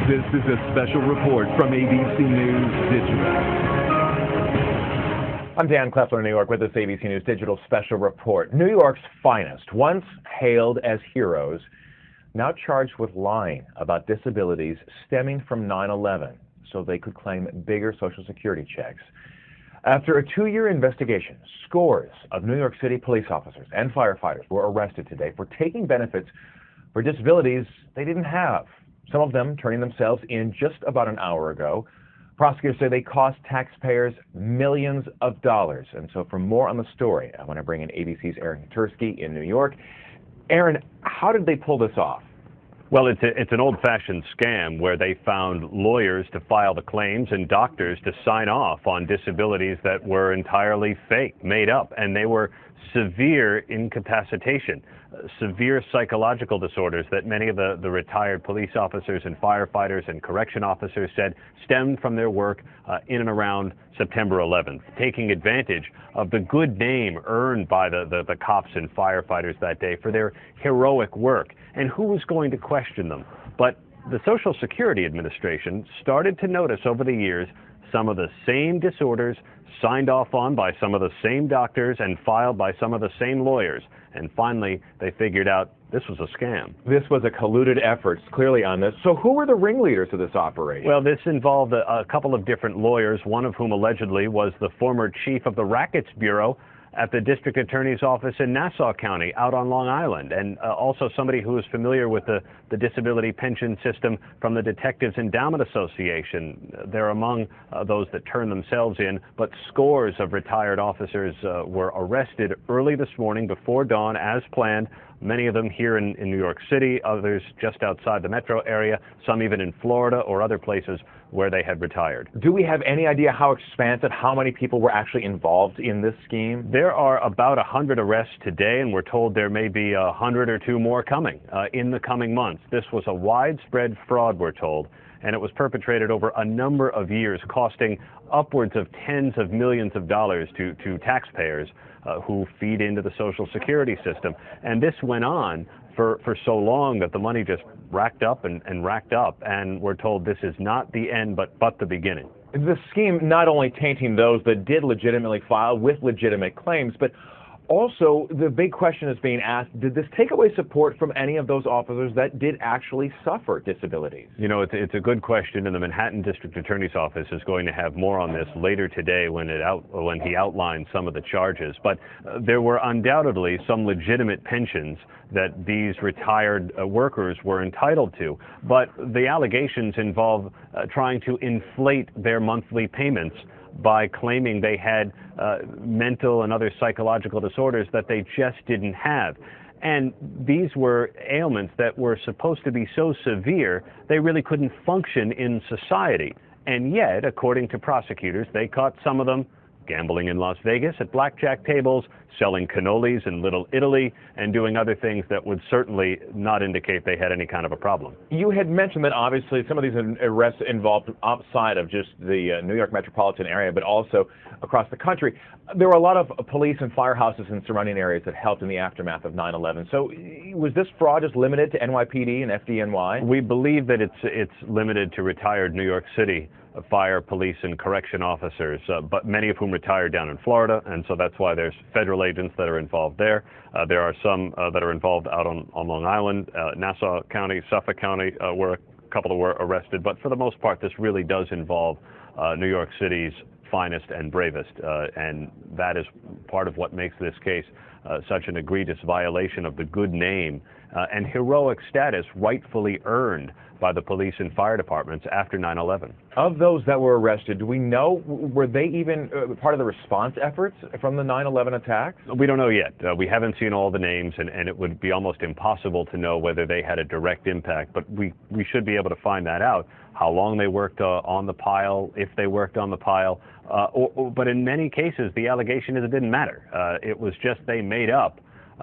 This is a special report from ABC News Digital. I'm Dan Kleffler in New York with this ABC News Digital special report. New York's finest, once hailed as heroes, now charged with lying about disabilities stemming from 9/11 so they could claim bigger Social Security checks. After a 2-year investigation, scores of New York City police officers and firefighters were arrested today for taking benefits for disabilities they didn't have. Some of them turning themselves in just about an hour ago. Prosecutors say they cost taxpayers millions of dollars. And so for more on the story, I want to bring in ABC's Aaron Katursky in New York. Aaron, how did they pull this off? Well, it's an old-fashioned scam where they found lawyers to file the claims and doctors to sign off on disabilities that were entirely fake, made up, and they were severe incapacitation, severe psychological disorders that many of the retired police officers and firefighters and correction officers said stemmed from their work in and around September 11th, taking advantage of the good name earned by the cops and firefighters that day for their heroic work. And who was going to question them? But the Social Security Administration started to notice over the years some of the same disorders signed off on by some of the same doctors and filed by some of the same lawyers. And finally, they figured out this was a scam. This was a colluded effort, clearly, on this. So who were the ringleaders of this operation? Well, this involved a couple of different lawyers, one of whom allegedly was the former chief of the Rackets Bureau at the district attorney's office in Nassau County out on Long Island, and also somebody who was familiar with the disability pension system from the Detectives Endowment Association. They're among those that turned themselves in, but scores of retired officers were arrested early this morning before dawn as planned. Many of them here in New York City, others just outside the metro area, some even in Florida or other places where they had retired. Do we have any idea how expansive, how many people were actually involved in this scheme? There are about 100 arrests today, and we're told there may be 100 or two more coming in the coming months. This was a widespread fraud, we're told, and it was perpetrated over a number of years, costing upwards of tens of millions of dollars to taxpayers who feed into the Social Security system. And this went on for so long that the money just racked up and racked up, and we're told this is not the end but the beginning. The scheme not only tainting those that did legitimately file with legitimate claims, but also the big question is being asked, did this take away support from any of those officers that did actually suffer disabilities? You know, it's a good question, and the Manhattan District Attorney's Office is going to have more on this later today when he outlines some of the charges. But there were undoubtedly some legitimate pensions that these retired workers were entitled to. But the allegations involve trying to inflate their monthly payments by claiming they had mental and other psychological disorders that they just didn't have. And these were ailments that were supposed to be so severe they really couldn't function in society. And yet, according to prosecutors, they caught some of them gambling in Las Vegas at blackjack tables, selling cannolis in Little Italy, and doing other things that would certainly not indicate they had any kind of a problem. You had mentioned that obviously some of these arrests involved outside of just the New York metropolitan area, but also across the country. There were a lot of police and firehouses in surrounding areas that helped in the aftermath of 9/11. So was this fraud just limited to NYPD and FDNY? We believe that it's limited to retired New York City fire, police, and correction officers, but many of whom retired down in Florida, and so that's why there's federal agents that are involved there. There are some that are involved out on Long Island, Nassau County, Suffolk County, where a couple were arrested, but for the most part, this really does involve New York City's finest and bravest, and that is part of what makes this case such an egregious violation of the good name and heroic status rightfully earned by the police and fire departments after 9/11. Of those that were arrested, do we know, were they even part of the response efforts from the 9/11 attacks? We don't know yet. We haven't seen all the names, and it would be almost impossible to know whether they had a direct impact, but we should be able to find that out, how long they worked on the pile, if they worked on the pile, but in many cases the allegation is it didn't matter. It was just they made up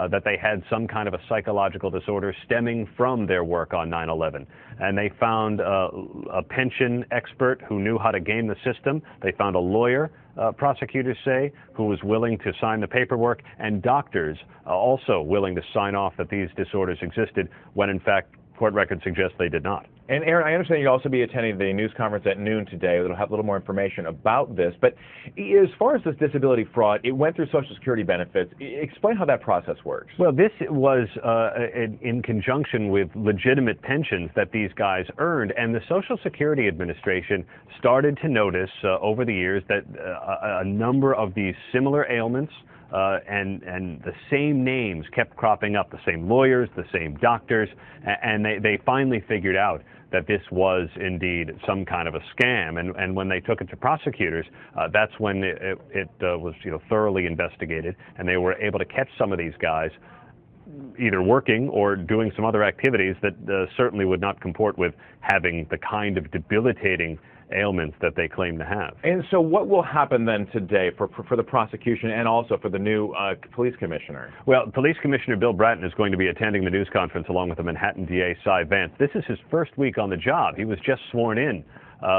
that they had some kind of a psychological disorder stemming from their work on 9/11. And they found a pension expert who knew how to game the system. They found a lawyer, prosecutors say, who was willing to sign the paperwork, and doctors also willing to sign off that these disorders existed when in fact court record suggests they did not. And Aaron, I understand you'll also be attending the news conference at noon today that'll have a little more information about this. But as far as this disability fraud, it went through Social Security benefits. Explain how that process works. Well, this was in conjunction with legitimate pensions that these guys earned, and the Social Security Administration started to notice over the years that a number of these similar ailments and the same names kept cropping up, the same lawyers, the same doctors, and they finally figured out that this was indeed some kind of a scam. And when they took it to prosecutors, that's when it was thoroughly investigated, and they were able to catch some of these guys either working or doing some other activities that certainly would not comport with having the kind of debilitating ailments that they claim to have. And so what will happen then today for the prosecution and also for the new police commissioner? Well, Police Commissioner Bill Bratton is going to be attending the news conference along with the Manhattan DA Cy Vance. This is his first week on the job. He was just sworn in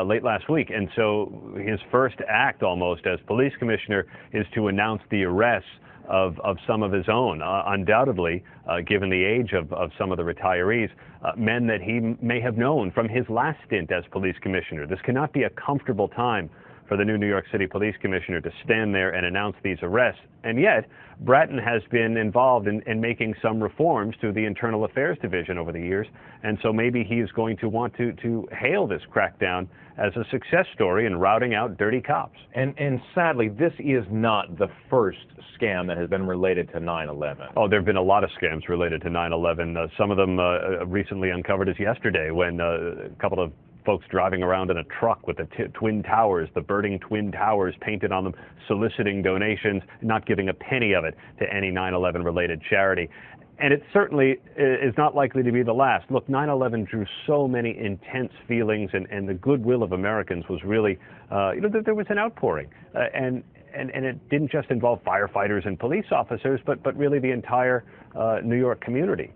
late last week, and so his first act almost as police commissioner is to announce the arrests of some of his own, undoubtedly, given the age of some of the retirees, men that he may have known from his last stint as police commissioner. This cannot be a comfortable time for the new New York City police commissioner to stand there and announce these arrests. And yet, Bratton has been involved in making some reforms to the Internal Affairs Division over the years, and so maybe he is going to want to hail this crackdown as a success story in routing out dirty cops. And sadly, this is not the first scam that has been related to 9/11. Oh, there have been a lot of scams related to 9/11. Some of them recently uncovered as yesterday when a couple of folks driving around in a truck with the Twin Towers, the burning Twin Towers painted on them, soliciting donations, not giving a penny of it to any 9/11 related charity. And it certainly is not likely to be the last. Look, 9/11 drew so many intense feelings, and the goodwill of Americans was really, there was an outpouring. And it didn't just involve firefighters and police officers, but really the entire New York community.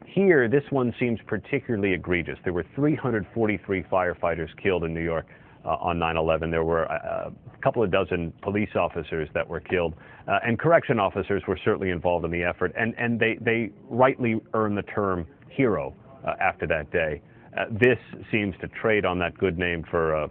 Here, this one seems particularly egregious. There were 343 firefighters killed in New York on 9/11. There were a couple of dozen police officers that were killed, and correction officers were certainly involved in the effort, and they rightly earned the term hero after that day. This seems to trade on that good name for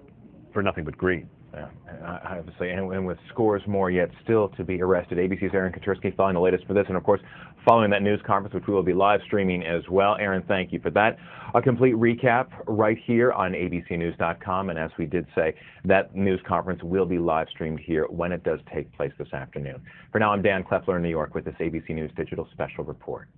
nothing but greed. Yeah, obviously, and with scores more yet still to be arrested. ABC's Aaron Katersky following the latest for this, and of course, following that news conference, which we will be live streaming as well. Aaron, thank you for that. A complete recap right here on abcnews.com, and as we did say, that news conference will be live streamed here when it does take place this afternoon. For now, I'm Dan Kleffler in New York with this ABC News Digital Special Report.